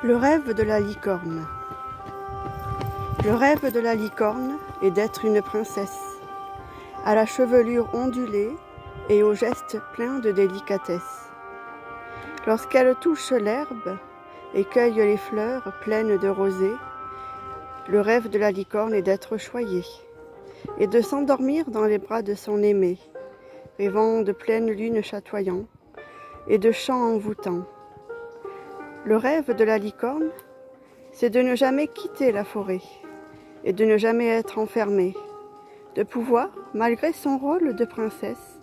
Le rêve de la licorne. Le rêve de la licorne est d'être une princesse, à la chevelure ondulée et aux gestes pleins de délicatesse. Lorsqu'elle touche l'herbe et cueille les fleurs pleines de rosée, le rêve de la licorne est d'être choyée et de s'endormir dans les bras de son aimé, rêvant de pleine lune chatoyant et de chants envoûtants. Le rêve de la licorne, c'est de ne jamais quitter la forêt et de ne jamais être enfermée, de pouvoir, malgré son rôle de princesse,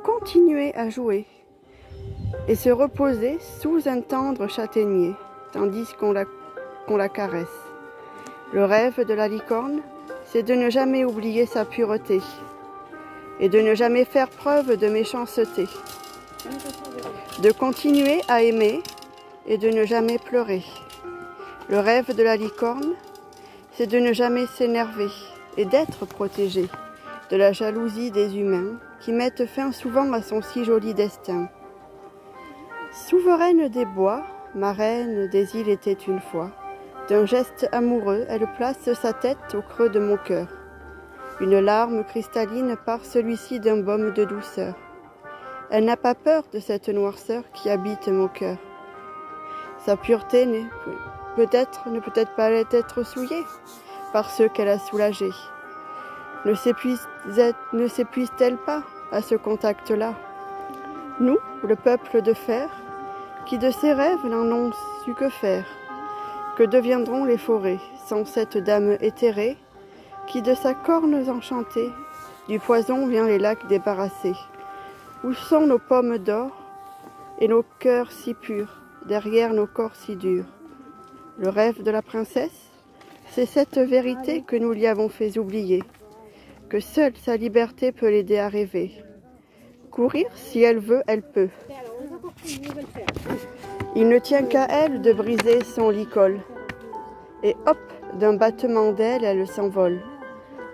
continuer à jouer et se reposer sous un tendre châtaignier, tandis qu'on la caresse. Le rêve de la licorne, c'est de ne jamais oublier sa pureté et de ne jamais faire preuve de méchanceté, de continuer à aimer et de ne jamais pleurer. Le rêve de la licorne, c'est de ne jamais s'énerver et d'être protégée de la jalousie des humains qui mettent fin souvent à son si joli destin. Souveraine des bois, marraine des îles était une fois. D'un geste amoureux, elle place sa tête au creux de mon cœur. Une larme cristalline part celui-ci d'un baume de douceur. Elle n'a pas peur de cette noirceur qui habite mon cœur. Sa pureté ne peut-être pas être souillée par ceux qu'elle a soulagés. Ne s'épuise-t-elle pas à ce contact-là? Nous, le peuple de fer, qui de ses rêves n'en ont su que faire, que deviendront les forêts sans cette dame éthérée, qui de sa corne enchantée, du poison vient les lacs débarrasser? Où sont nos pommes d'or et nos cœurs si purs, derrière nos corps si durs? Le rêve de la princesse, c'est cette vérité que nous lui avons fait oublier, que seule sa liberté peut l'aider à rêver. Courir, si elle veut, elle peut. Il ne tient qu'à elle de briser son licol. Et hop, d'un battement d'aile, elle s'envole.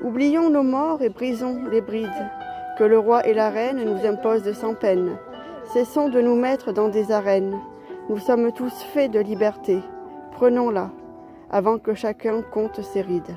Oublions nos morts et brisons les brides que le roi et la reine nous imposent sans peine. Cessons de nous mettre dans des arènes. Nous sommes tous faits de liberté. Prenons-la, avant que chacun compte ses rides.